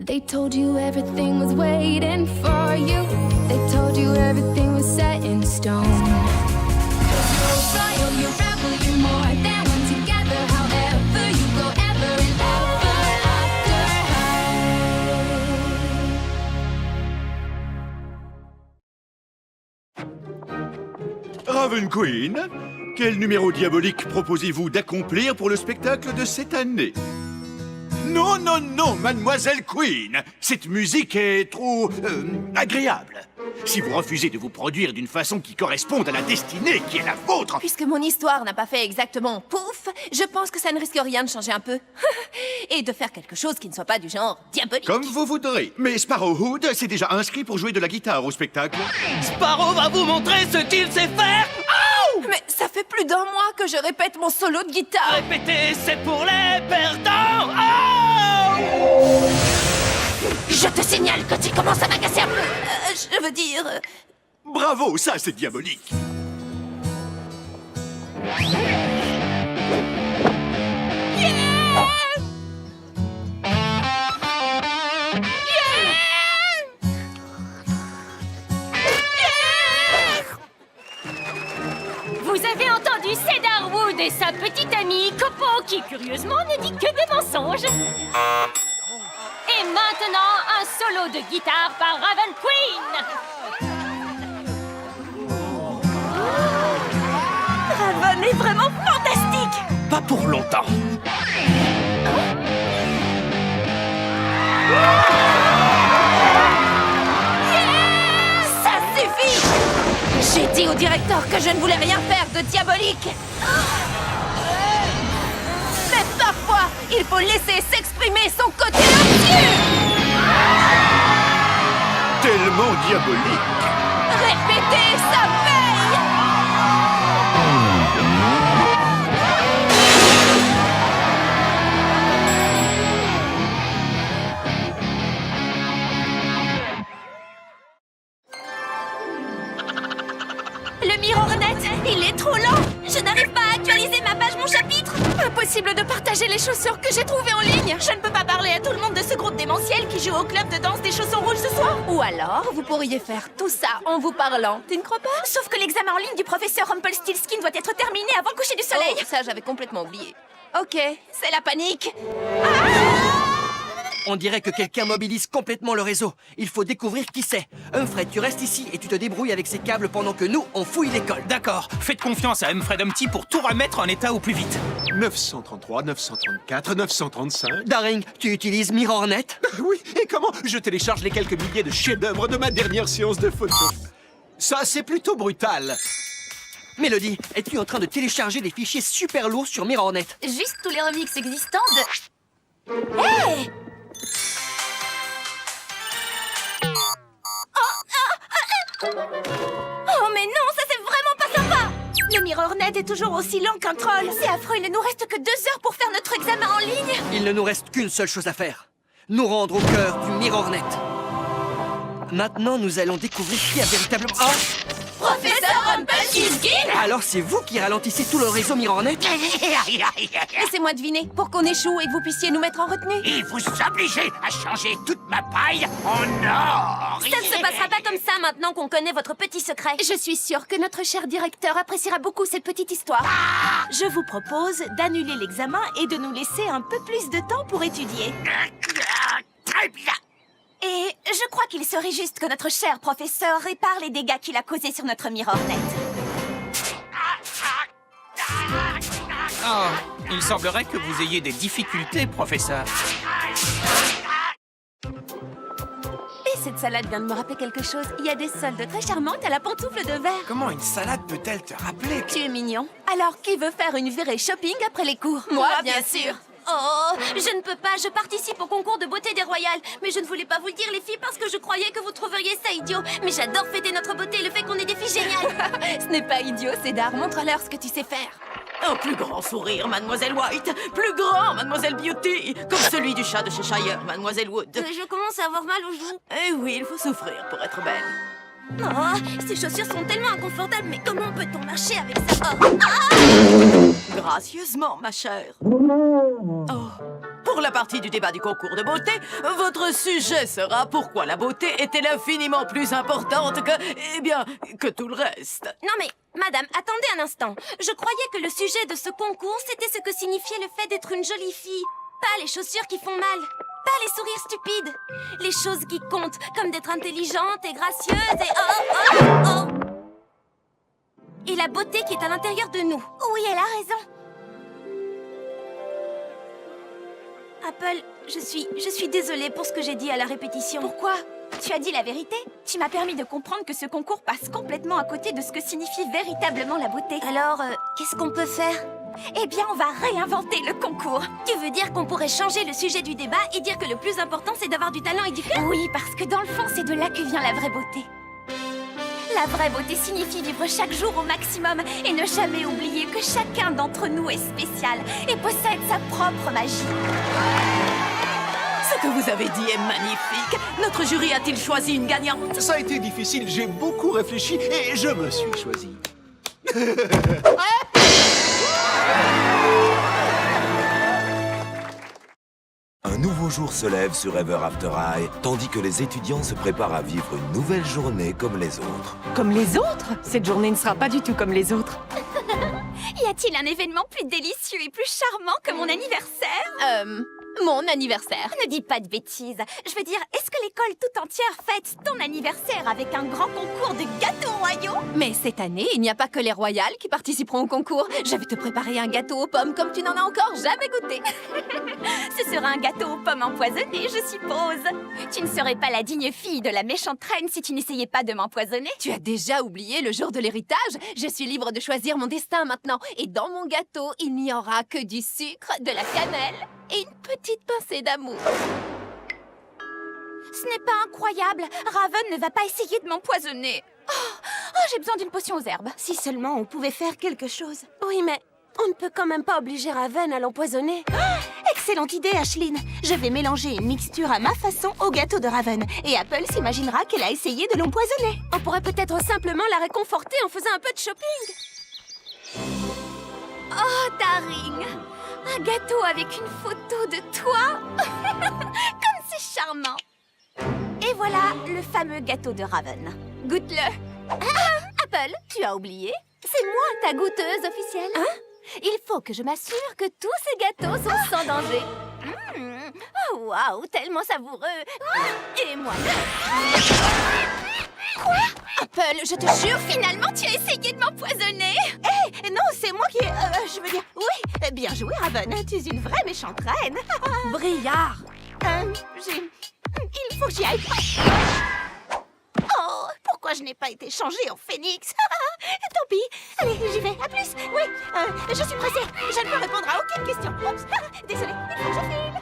They told you everything was waiting for you. They told you everything was set in stone. 'Cause you're royal, you rebel, you're more than one together. However you go, ever and ever after high. Raven Queen, quel numéro diabolique proposez-vous d'accomplir pour le spectacle de cette année? Non, non, non, Mademoiselle Queen, cette musique est trop agréable. Si vous refusez de vous produire d'une façon qui corresponde à la destinée qui est la vôtre... Puisque mon histoire n'a pas fait exactement pouf, je pense que ça ne risque rien de changer un peu. Et de faire quelque chose qui ne soit pas du genre diabolique. Comme vous voudrez. Mais Sparrowhood s'est déjà inscrit pour jouer de la guitare au spectacle. Sparrow va vous montrer ce qu'il sait faire. Mais ça fait plus d'un mois que je répète mon solo de guitare. Répétez, c'est pour les perdants. Je te signale que tu commences à m'agacer un peu. Je veux dire... Bravo, ça c'est diabolique. Vous avez entendu Cedarwood et sa petite amie Copo qui, curieusement, ne dit que des mensonges. Et maintenant, un solo de guitare par Raven Queen. Raven est vraiment fantastique. Pas pour longtemps. Ça suffit. J'ai dit au directeur que je ne voulais rien faire de diabolique. Mais parfois, il faut laisser s'exprimer son côté obtus. Tellement diabolique. Répétez, ça paye. Le MirrorNet, il est trop lent. Je n'arrive pas à actualiser ma page, mon chapitre. Impossible de partager les chaussures que j'ai trouvées en ligne. Je ne peux pas parler à tout le monde de ce groupe démentiel qui joue au club de danse des chaussons rouges ce soir. Ou alors, vous pourriez faire tout ça en vous parlant. Tu ne crois pas? Sauf que l'examen en ligne du professeur Rumpelstiltskin doit être terminé avant le coucher du soleil. Oh, ça, j'avais complètement oublié. Ok, c'est la panique. On dirait que quelqu'un mobilise complètement le réseau. Il faut découvrir qui c'est. Humphrey, tu restes ici et tu te débrouilles avec ces câbles pendant que nous, on fouille l'école. D'accord, faites confiance à Humphrey Dumpty pour tout remettre en état au plus vite. 933, 934, 935... Daring, tu utilises MirrorNet? Oui, et comment je télécharge les quelques milliers de chefs-d'œuvre de ma dernière séance de photo? Ça, c'est plutôt brutal. Mélodie, es-tu en train de télécharger des fichiers super lourds sur MirrorNet? Juste tous les remixes existants de... Hey! Oh mais non, ça c'est vraiment pas sympa! Le MirrorNet est toujours aussi lent qu'un troll. C'est affreux, il ne nous reste que 2 heures pour faire notre examen en ligne. Il ne nous reste qu'une seule chose à faire. Nous rendre au cœur du MirrorNet. Maintenant, nous allons découvrir qui a véritablement... Oh! Professeur Rumpelstiltskin! Alors c'est vous qui ralentissez tout le réseau MirrorNet? Laissez-moi deviner, pour qu'on échoue et que vous puissiez nous mettre en retenue. Et vous obligez à changer toute ma paille en or. Ça ne se passera pas comme ça maintenant qu'on connaît votre petit secret. Je suis sûre que notre cher directeur appréciera beaucoup cette petite histoire. Je vous propose d'annuler l'examen et de nous laisser un peu plus de temps pour étudier. Très bien. Et je crois qu'il serait juste que notre cher professeur répare les dégâts qu'il a causés sur notre MirrorNet. Oh, il semblerait que vous ayez des difficultés, professeur. Et cette salade vient de me rappeler quelque chose. Il y a des soldes très charmantes à la pantoufle de verre. Comment une salade peut-elle te rappeler? Tu es mignon. Alors, qui veut faire une virée shopping après les cours? Moi, bien sûr. Oh, je ne peux pas, je participe au concours de beauté des royales. Mais je ne voulais pas vous le dire, les filles, parce que je croyais que vous trouveriez ça idiot. Mais j'adore fêter notre beauté et le fait qu'on ait des filles géniales. Ce n'est pas idiot, Cédar. Montre-leur ce que tu sais faire. Un plus grand sourire, Mademoiselle White. Plus grand, Mademoiselle Beauty. Comme celui du chat de Cheshire, Mademoiselle Wood. Je commence à avoir mal aux joues. Eh oui, il faut souffrir pour être belle. Oh, ces chaussures sont tellement inconfortables, mais comment peut-on marcher avec ça? Oh. Gracieusement, ma chère. Oh, Pour la partie du débat du concours de beauté, votre sujet sera pourquoi la beauté est-elle infiniment plus importante que, eh bien, que tout le reste. Non mais, madame, attendez un instant. Je croyais que le sujet de ce concours, c'était ce que signifiait le fait d'être une jolie fille. Pas les chaussures qui font mal. Pas les sourires stupides. Les choses qui comptent, comme d'être intelligente et gracieuse et oh. Et la beauté qui est à l'intérieur de nous. Oui, elle a raison. Apple, je suis désolée pour ce que j'ai dit à la répétition. Pourquoi? Tu as dit la vérité? Tu m'as permis de comprendre que ce concours passe complètement à côté de ce que signifie véritablement la beauté. Alors, qu'est-ce qu'on peut faire? Eh bien, on va réinventer le concours. Tu veux dire qu'on pourrait changer le sujet du débat et dire que le plus important, c'est d'avoir du talent et du cœur? Oui, parce que dans le fond, c'est de là que vient la vraie beauté. La vraie beauté signifie vivre chaque jour au maximum et ne jamais oublier que chacun d'entre nous est spécial et possède sa propre magie. Ce que vous avez dit est magnifique. Notre jury a-t-il choisi une gagnante? Ça a été difficile, j'ai beaucoup réfléchi et je me suis choisi. Un nouveau jour se lève sur Ever After High, tandis que les étudiants se préparent à vivre une nouvelle journée comme les autres. Comme les autres? Cette journée ne sera pas du tout comme les autres. Y a-t-il un événement plus délicieux et plus charmant que mon anniversaire? Mon anniversaire? Ne dis pas de bêtises. Je veux dire, est-ce que l'école tout entière fête ton anniversaire avec un grand concours de gâteaux royaux? Mais cette année, il n'y a pas que les royales qui participeront au concours. Je vais te préparer un gâteau aux pommes comme tu n'en as encore jamais goûté. Ce sera un gâteau aux pommes empoisonné, je suppose. Tu ne serais pas la digne fille de la méchante reine si tu n'essayais pas de m'empoisonner. Tu as déjà oublié le jour de l'héritage? Je suis libre de choisir mon destin maintenant. Et dans mon gâteau, il n'y aura que du sucre, de la cannelle et une petite pincée d'amour. Ce n'est pas incroyable. Raven ne va pas essayer de m'empoisonner. Oh, j'ai besoin d'une potion aux herbes. Si seulement on pouvait faire quelque chose. Oui, mais on ne peut quand même pas obliger Raven à l'empoisonner. Excellente idée, Ashline. Je vais mélanger une mixture à ma façon au gâteau de Raven. Et Apple s'imaginera qu'elle a essayé de l'empoisonner. On pourrait peut-être simplement la réconforter en faisant un peu de shopping. Oh, Daring! Un gâteau avec une photo de toi. Comme c'est charmant. Et voilà le fameux gâteau de Raven. Goûte-le. Apple, tu as oublié? C'est moi ta goûteuse officielle. Hein? Il faut que je m'assure que tous ces gâteaux sont sans danger. Oh, waouh, tellement savoureux. Et moi. Quoi? Apple, je te jure, finalement, tu as essayé de m'empoisonner. Eh, non, c'est moi qui... je veux dire, oui, bien joué, Raven. Tu es une vraie méchante reine. Brillard. Il faut que j'y aille. Oh, pourquoi je n'ai pas été changée en phénix? Tant pis. Allez, j'y vais. À plus. Oui, je suis pressée. Je ne peux répondre à aucune question. Oups. Désolée, il faut que je file.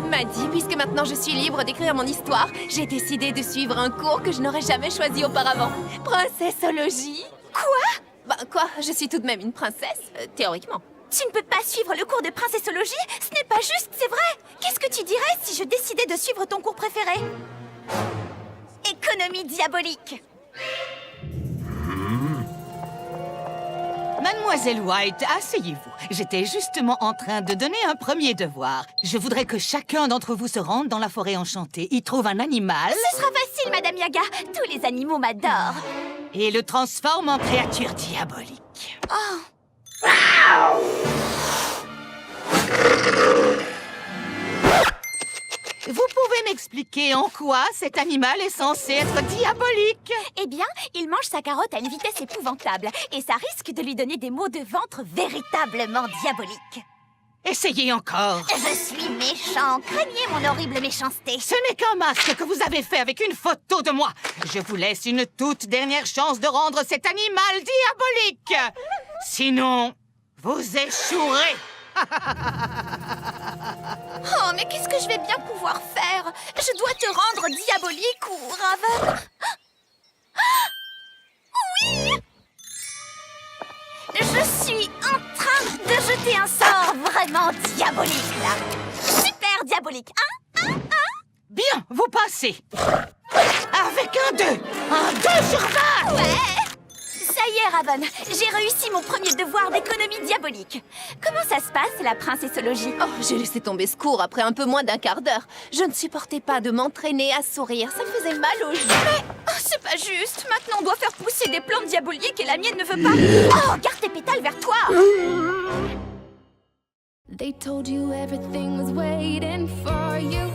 Maddie, puisque maintenant je suis libre d'écrire mon histoire, j'ai décidé de suivre un cours que je n'aurais jamais choisi auparavant. Princessologie. Quoi? Quoi? Je suis tout de même une princesse, théoriquement. Tu ne peux pas suivre le cours de princessologie? Ce n'est pas juste, c'est vrai. Qu'est-ce que tu dirais si je décidais de suivre ton cours préféré? Économie diabolique. Mademoiselle White, asseyez-vous. J'étais justement en train de donner un premier devoir. Je voudrais que chacun d'entre vous se rende dans la forêt enchantée, y trouve un animal... Ce sera facile, Madame Yaga. Tous les animaux m'adorent. Et le transforme en créature diabolique. Oh. Vous pouvez m'expliquer en quoi cet animal est censé être diabolique? Eh bien, il mange sa carotte à une vitesse épouvantable et ça risque de lui donner des maux de ventre véritablement diaboliques. Essayez encore. Je suis méchant. Craignez mon horrible méchanceté. Ce n'est qu'un masque que vous avez fait avec une photo de moi. Je vous laisse une toute dernière chance de rendre cet animal diabolique. Sinon, vous échouerez. Oh, mais qu'est-ce que je vais bien pouvoir faire? Je dois te rendre diabolique ou Raven? Oui! Je suis en train de jeter un sort vraiment diabolique, là. Super diabolique, hein? Bien, vous passez. Avec un 2. Un 2 sur 20. Ouais! Ça y est, Raven, j'ai réussi mon premier devoir d'économie diabolique. Comment ça se passe, la princessologie? Oh, j'ai laissé tomber ce cours après un peu moins d'un quart d'heure. Je ne supportais pas de m'entraîner à sourire. Ça faisait mal aux joues. Mais c'est pas juste. Maintenant, on doit faire pousser des plantes diaboliques et la mienne ne veut pas. Oh, garde tes pétales vers toi. They told you everything was waiting for you.